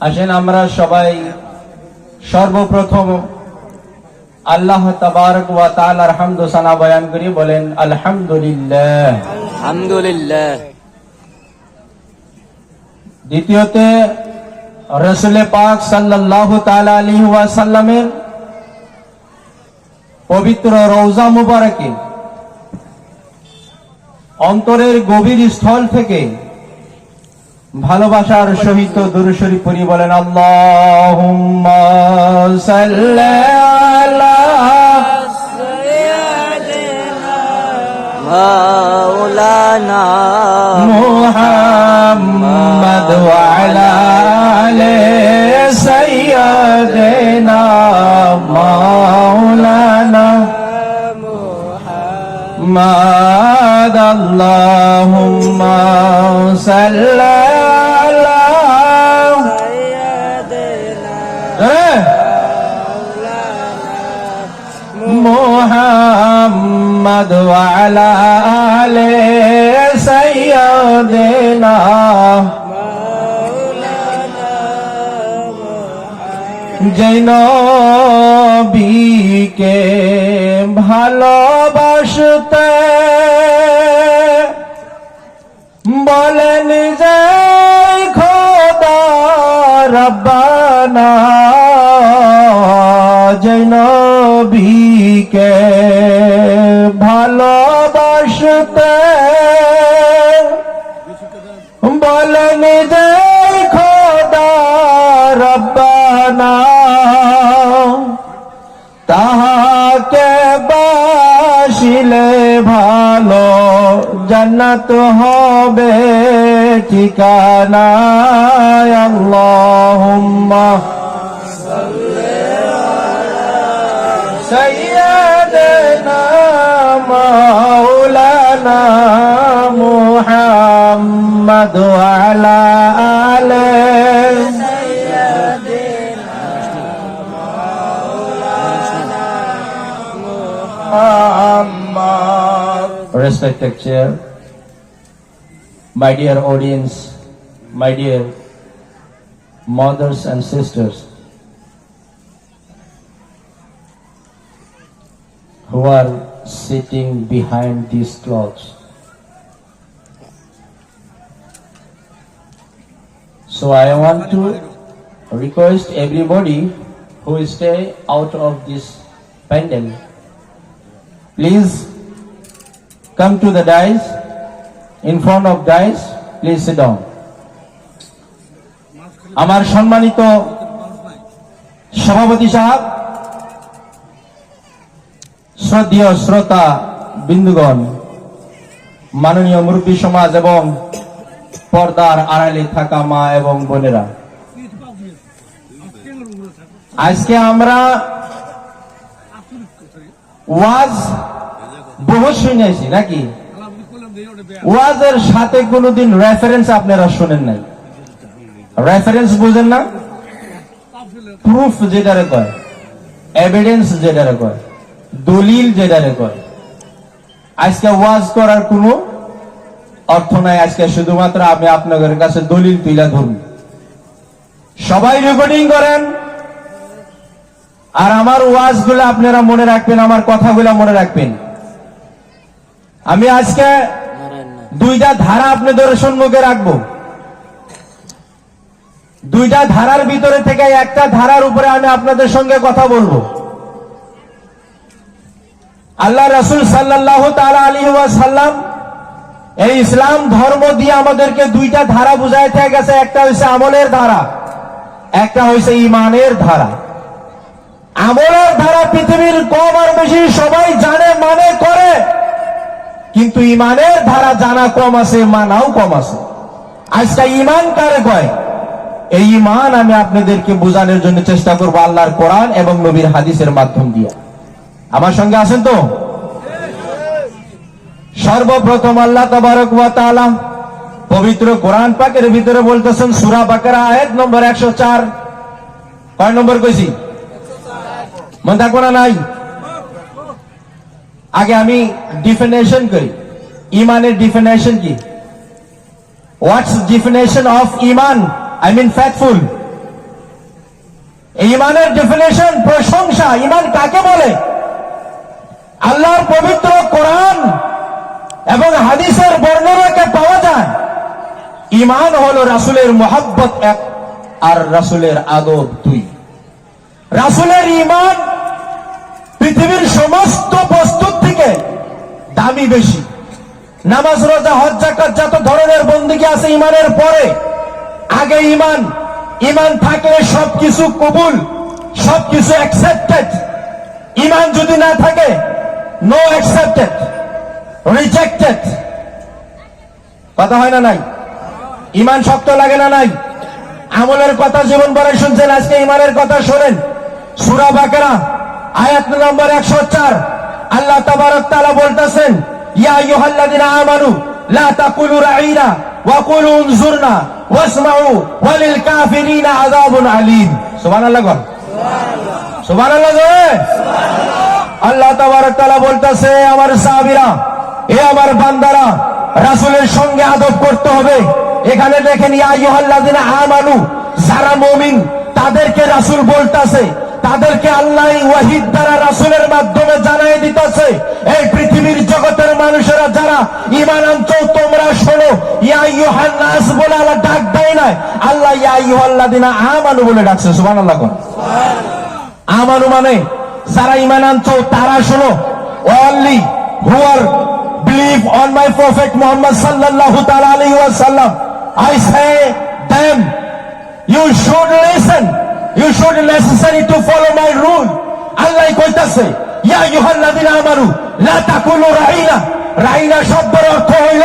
আসেন আমরা সবাই সর্বপ্রথম আল্লাহ তাবারক ওয়া তাআলার হামদ ও সানা বয়ান করি, বলেন আলহামদুলিল্লাহ। আলহামদুলিল্লাহ। দ্বিতীয়তে রাসূল পাক সাল্লাল্লাহু তাআলা আলাইহি ওয়াসাল্লামের পবিত্র রওজা মুবারকে অন্তরের গভীর স্থল থেকে ভালোবাসার সহিত দুরূদ শরীফ পড়ি, বলেন আল্লাহুম্মা সাল্লি আলা সাইয়্যিদিনা মাওলানা মুহাম্মদ ওয়া আলা আলি সাইয়্যিদিনা মাওলানা মুহাম্মদ। আল্লাহুম্মা সাল্লি মুহাম্মদ ওয়া আলা আলি সাইয়্যিদিনা মাওলানা যেই নবীকে ভালোবাসতে বলেন যে খোদা রব্বানা, যেই নবীকে ভালোবাসতে বলেন যে খোদা রব্বানা, তাহাকে বাসিলে ভালো জান্নাত হবে ঠিকানা। আল্লাহুম্মা সাইয়্যিদিনা মাওলানা মুহাম্মদ ওয়া আলা আলি Respected chair, my dear audience, my dear mothers and sisters who are sitting behind these cloths. So I want to request everybody who stay out of this pandal, please come to the dais, in front of dais, please sit down. আমার সম্মানিত সভাপতি সাহেব, শ্রদ্ধেয় শ্রোতা বিন্দুগণ, মাননীয় মুরব্বী সমাজ এবং পর্দার আড়ালে থাকা মা এবং বোনেরা, আজকে আমরা ওয়াজ বহু শুনেছি নাকি? ওয়াজের সাথে কোনোদিন রেফারেন্স আপনারা শুনেন নাই। রেফারেন্স বুঝেন না? প্রুফ যেটারে কয়, এভিডেন্স যেটারে কয়, দলিল যেটারে কয়। আজকে ওয়াজ করার কোনো অর্থ নাই। আজকে শুধুমাত্র আমি আপনাদের কাছে দলিল তুলে ধরব। সবাই রেকর্ডিং করেন আর আমার ওয়াজগুলো আপনারা মনে রাখবেন, আমার কথাগুলো মনে রাখবেন। আমি আজকে দুইটা ধারা আপনাদের সম্মুখে রাখবো। দুইটা ধারার ভিতরে থেকে একটা ধারার উপরে আমি আপনাদের সঙ্গে কথা বলবো। আল্লাহ রাসূল সাল্লাল্লাহু তাআলা আলাইহি ওয়াসাল্লাম এই ইসলাম ধর্ম দিয়ে আমাদেরকে দুইটা ধারা বুঝাইতে গেছে। একটা হইছে আমলের ধারা, একটা হইছে ঈমানের ধারা। আমলের ধারা পৃথিবীর কম আর বেশি সবাই জানে, মানে করে, কিন্তু ঈমানের ধারা জানা কম আছে, মানাও কম আছে। আজকে ঈমান কারে কয়, এই ঈমান আমি আপনাদেরকে বোঝানোর জন্য চেষ্টা করব আল্লাহর কোরআন এবং নবীর হাদিসের মাধ্যম দিয়ে। আমার সঙ্গে আছেন তো? সর্বপ্রথম আল্লাহ তাবারক ওয়া তাআলা পবিত্র কোরআন পাকের ভিতরে বলতেছেন, সূরা বাকারা আয়াত নম্বর 104। কয় নম্বর কইছি? মনে থাকবো না? নাই। আগে আমি ডিফিনেশন করি, ঈমানের ডিফিনেশন কি? What's definition of iman? I mean faithful. ইমানের ডেফিনেশন প্রশংসা। ইমান কাকে বলে? আল্লাহর পবিত্র কোরআন এবং হাদিসের বর্ণনাকে পাওয়া যায়। ইমান হলো রাসূলের মুহাব্বত এক, আর রাসূলের আদব দুই। রাসূলের ইমান পৃথিবীর সমস্ত বস্তুর থেকে দামি বেশি। নামাজ, রোজা, হজ, যাকাত যত ধরনের বন্দেগী আছে ইমানের পরে, আগে ইমান। ইমান থাকলে সবকিছু কবুল, সবকিছু অ্যাকসেপ্টেড। ইমান যদি না থাকে, নো অ্যাকসেপ্টেড, রিজেক্টেড। কথা হয় না নাই? ইমান শক্ত লাগে না নাই? আমলের কথা জীবন ভরে শুনছেন, আজকে ইমানের কথা শোনেন। সূরা বাকারা আয়াত নম্বর 104 আল্লাহ তাবারক তাআলা বলতেছেন, ইয়া আইয়ুহাল্লাযিনা আমানু লা তাকুলু রাঈনা ওয়া কুলু উনজুরনা ওয়াসমাউ ওয়ালিল কাফিরিনা আযাবুন আলীম। সুবহানাল্লাহ গো, সুবহানাল্লাহ গো। আল্লাহ তাবারক তাআলা বলতেছে, আমার সাহাবীরা, এ আমার বান্দারা, রাসূলের সঙ্গে আদব করতে হবে। এখানে দেখেন, ইয়া আইয়ুহাল্লাযিনা আমানু, যারা মুমিন তাদেরকে রাসূল বলতেছে, তাদেরকে আল্লাহ ওয়াহিদ দ্বারা রাসূলের মাধ্যমে জানাই দিতেছে, এই পৃথিবীর জগতের মানুষেরা যারা ঈমান আনছো, তোমরা শোনো। ইয়া আইয়ুহান নাস বলে আল্লাহ ডাক দেয় না, আল্লাহ ইয়া আইয়ুহাল্লাযিনা আমানু বলে ডাকছে। সুবহানাল্লাহ। আমানু মানে যারা ঈমান আনছো তারা শোনো। only who are believe on my prophet Muhammad sallallahu ta'ala alayhi wa sallam, I say them, you should listen, you should necessary to follow my rule. আল্লাহ কইতাছে, ইয়া আইয়ুহাল্লাযিনা আমানু লা তাকুলু রাঈনা। রাঈনা শব্দের অর্থ হইল,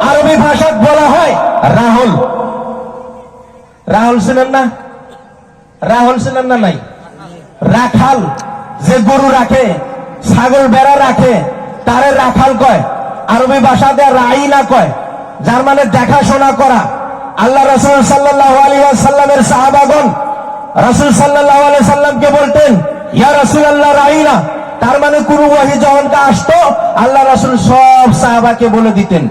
আরবি ভাষায় বলা হয় রাহুল। রাহুল ছিলেন না? রাহুল ছিলেন না? নাই। রাখাল, যে গরু রাখে, ছাগল বেড়া রাখে, তারে রাখাল কয়। আরবি ভাষাতে রাঈনা কয়, যার মানে দেখাশোনা করা। আল্লাহ রাসূল সাল্লাল্লাহু আলাইহি ওয়াসাল্লামের সাহাবাগণ রাসূল সাল্লাল্লাহু আলাইহি সাল্লামকে বলতেন, ইয়া রাসূলুল্লাহ রাঈনা। তার মানে কোন ওহী যখন আসতো, আল্লাহ রাসূল সব সাহাবাকে বলে দিতেন।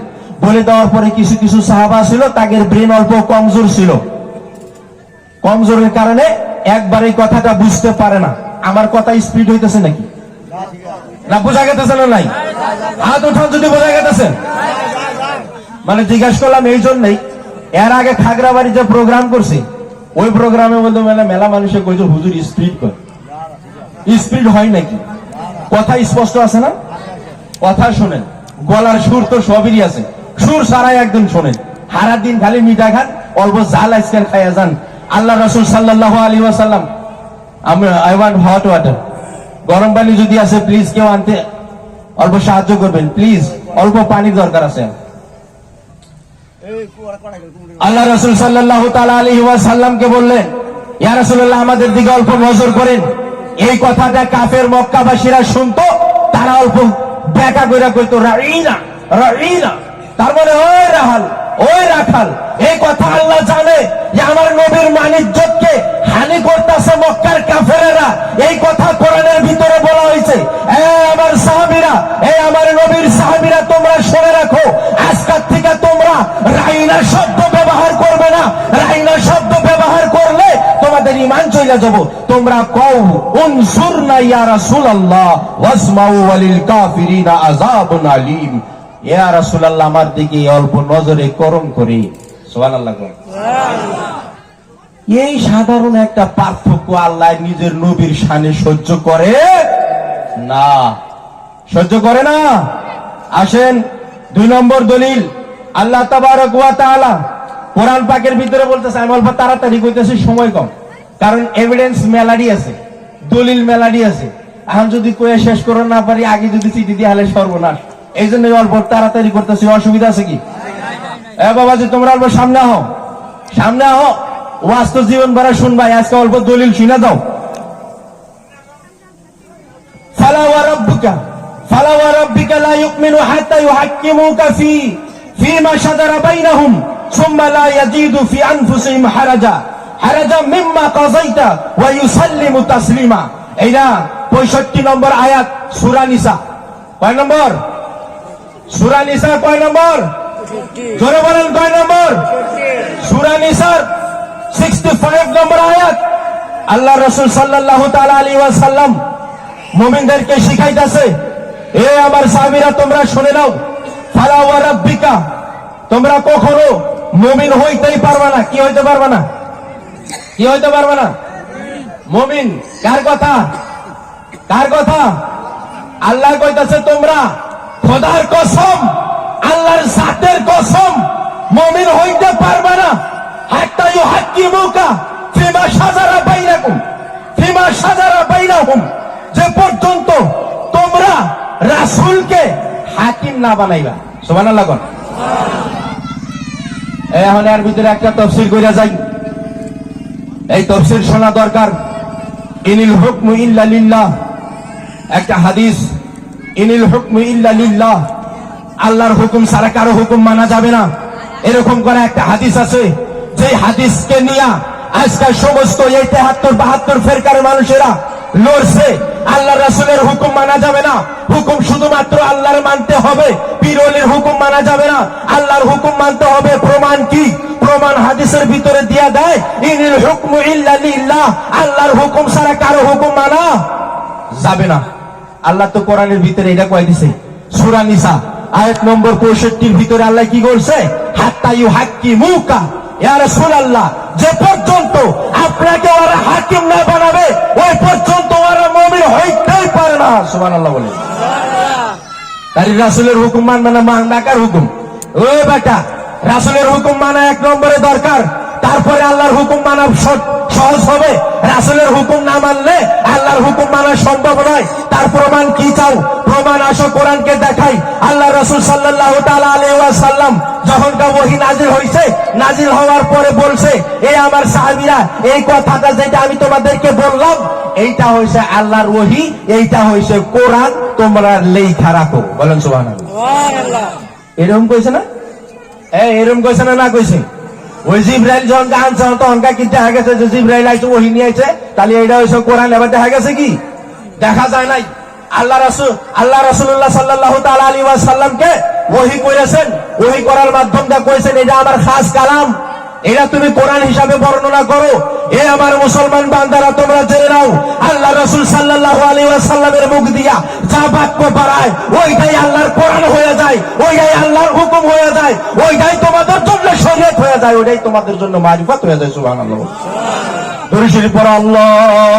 বলে দেওয়ার পরে কিছু কিছু সাহাবা ছিল, তাদের ব্রেন অল্প কমজোর ছিল। কমজোরের কারণে একবার এই কথাটা বুঝতে পারে না। আমার কথা স্পিড হইতেছে নাকি? না বোঝা গেতেছে না? নাই। হাত উঠান যদি বোঝা গেতেছে। মানে জিজ্ঞাসা করলাম এই জন্যই, এর আগে খাগড়াবাড়ি যে প্রোগ্রাম করছি, ওই প্রোগ্রামে বলতে মেলা মানুষে কইছে হুজুর স্পিড কর। স্পিড হয় নাকি? কথা স্পষ্ট আছে না? কথা শোনেন, গলার সুর তো সবই আছে, সুর সারাই একদম শোনেন। সারা দিন খালি মিঠা খান, অল্প জাল আইসক্রিম খাইয়া যান। আল্লাহ রাসূল সাল্লাল্লাহু আলাইহি ওয়াসাল্লাম, আই ওয়ান্ট হট ওয়াটার, গরম পানি যদি আছে প্লিজ কেউ আনতে অল্প সাহায্য করবেন, প্লিজ অল্প পানির দরকার আছে। আল্লাহ রাসূল সাল্লাল্লাহু তাআলা আলাইহি ওয়াসাল্লামকে বললেন, ইয়া রাসূলুল্লাহ আমাদের দিকে অল্প নজর করেন। এই কথাটা কাফের মক্কাবাসীরা শুনতো, তারা অল্প ব্যাকা কইরা কইতো রাঈনা রাঈনা, তার মানে ওই রাহাল, ওই রাখাল। এই কথা আল্লাহ জানে যে আমার নবীর মানিজ্যতকে হানি করতেছে মক্কার কাফেরেরা। এই কথা কোরআনের ভিতরে বলা হয়েছে। আমার সাহাবীরা, আমার নবীর সাহাবীরা, তোমরা শুনে রাখো, আজকাল থেকে তোমরা রাঈনা শব্দ ব্যবহার করবে না। রাঈনা শব্দ ব্যবহার করলে তোমাদের ঈমান চলে যাব। তোমরা কও উনসুরনা ইয়া রাসূলুল্লাহ ওয়াসমাউ ওয়ালিল কাফিরিনা আযাবুন আলীম। ইয়া রাসূলুল্লাহ আমার দিকে অল্প নজরে করম করি। সুবহানাল্লাহ। এই সাধারণ একটা পার্থক্য আল্লাহ নিজের নবীর শানে সহ্য করে না, সহ্য করে না। আসেন 2 নম্বর দলিল, আল্লাহ তাবারক ওয়া তাআলা কোরআন পাকের ভিতরে বলতেছে, আমি অল্প তাড়াতাড়ি কইতেছি, সময় কম, কারণ এভিডেন্স মেলাডি আছে, দলিল মেলাডি আছে। এখন যদি কয়ে শেষ করে না পারি, আগে যদি চিঠি দিয়ে হলে সর্বনাশ। এই জন্য অল্প তাড়াতাড়ি করতেছি। অসুবিধা আছে কি? বাবাজি তোমরা অল্প সামনে আহ, সামনে আহ, বাস্তব জীবন ভরা শুনবাই। আজকে অল্প দলিল শুনে দাও। ফালা ওয়া রাব্বিকা লা ইউমিনু হাত্তা ইউহাক্কিমুকা ফীমা শাজারা বাইনাহুম সুম্মা লা ইয়াজিদু ফি আনফুসিহিম হারাজা মিম্মা কাযাইতা ওয়া ইউসাল্লিমু তাসলিমা। এইটা 65 নম্বর আয়াত সূরা নিসা। কয় নম্বর? সূরা নিসা কয় নম্বর? জোরে বলেন কয় নম্বর? সূরা নিসার 65 নম্বর আয়াত। আল্লাহ রাসূল সাল্লাল্লাহু তাআলা আলাইহি ওয়াসাল্লাম মুমিনদেরকে শিখাইতেছে, এ আমার সাহাবীরা তোমরা শুনে নাও, ফালা ওয়া রাব্বিকা, তোমরা কখনো মুমিন হইতেই পারবে না। কি হইতে পারবে না? কি হইতে পারবে না? মুমিন কার কথা? কার কথা? আল্লাহ কইতাছে তোমরা খোদার কসম, আল্লাহর জাতের কসম, মুমিন হইতে পারবে না হাত্তা ইউহাক্কিমুকা ফিমা শাজারা বাইনাকুম, ফিমা শাজারা বাইনাহুম, যে পর্যন্ত তোমরা রাসূলকে হাকিম না বানাইবা। সুবহানাল্লাহ কোন। এখন এর ভিতরে একটা তাফসীর কইরা যাই, এই তাফসীর শোনা দরকার। ইনিল হুকমু ইল্লা লিল্লাহ, একটা হাদিস, ইনিল হুকমু ইল্লা লিল্লাহ, আল্লাহর হুকুম ছাড়া কারো হুকুম মানা যাবে না, এরকম করে একটা হাদিস আছে। যে হাদিসকে নিয়ে আজকাল সমস্ত 73-72 ফেরকার মানুষেরা লড়ছে। আল্লাহ রাসূলের হুকুম মানা যাবে না, হুকুম শুধুমাত্র আল্লাহর মানতে হবে, পীর ওলির হুকুম মানা যাবে না, আল্লাহর হুকুম মানতে হবে। প্রমাণ কি? প্রমাণ হাদিসের ভিতরে দিয়া দেয়, ইনিল হুকমু ইল্লা লিল্লাহ, আল্লাহর হুকুম ছাড়া কারো হুকুম মানা যাবে না। আল্লাহ তো কোরআনের ভিতরে এটা কয় দিছে, সূরা নিসা আয়াত নম্বর 65 ভিতরে আল্লাহ কি বলছে? হাত্তা ইউহাক্কিমুকা, ইয়া রাসূলুল্লাহ, যে পর্যন্ত আপনাকে ওরা হাকিম না বানাবে ওই পর্যন্ত ওরা মুমিন হইতেই পারে না। সুবহানাল্লাহ বলে। তাই রাসূলের হুকুম মানবে না, মানবে কার হুকুম? ওই বেটা, রাসূলের হুকুম মানা এক নম্বরে দরকার, তারপরে আল্লাহর হুকুম মানা সহজ হবে। রাসূলের হুকুম না মানলে আল্লাহর হুকুম মানা সম্ভব নয়। তার প্রমাণ কি চাও? প্রমাণ আসো কোরআনকে দেখাই। আল্লাহ রাসূল সাল্লাল্লাহু তাআলা আলাইহি ওয়াসাল্লাম যখন ওহী নাজিল হইছে, নাজিল হওয়ার পরে বলছে, এ আমার সাহাবীরা, এই কথাটা যেটা আমি তোমাদেরকে বললাম এইটা হইছে আল্লাহর ওহী, এইটা হইছে কোরআন, তোমরা লেখা রাখো। বলেন সুবহানাল্লাহ। সুবহানাল্লাহ। এরকম কইছে না? এরকম কইছে না? না কইছে? ওই জিবরাইল যখন আনছে তখন কি দেখা গেছে যে জিবরাইল আইছে, ওহী নিয়ে আইছে, তাহলে এটা হইছে কোরআন। এবার দেখা গেছে কি? দেখা যায় নাই। আল্লাহ রাসূলুল্লাহ সাল্লাল্লাহু তাআলা আলাইহি ওয়াসাল্লামকে ওহী করেছেন, ওহী করার মাধ্যমে কইছেন এটা আমার খাস কালাম, এটা তুমি কোরআন হিসাবে বর্ণনা করো। এ আমার মুসলমান বান্দারা, তোমরা জেনে নাও, আল্লাহ রাসূল সাল্লাল্লাহু আলাইহি ওয়াসাল্লামের মুখ দিয়া যা বাক্য বাড়ায় ওইটাই আল্লাহর কোরআন হয়ে যায়, ওইটাই আল্লাহর হুকুম হয়ে যায়, ওইটাই তোমাদের জন্য শরীয়ত হয়ে যায়, ওইটাই তোমাদের জন্য মারিফাত হয়ে যায়। সুবহানাল্লাহ। দরুদ শরীফ পড়ো। আল্লাহ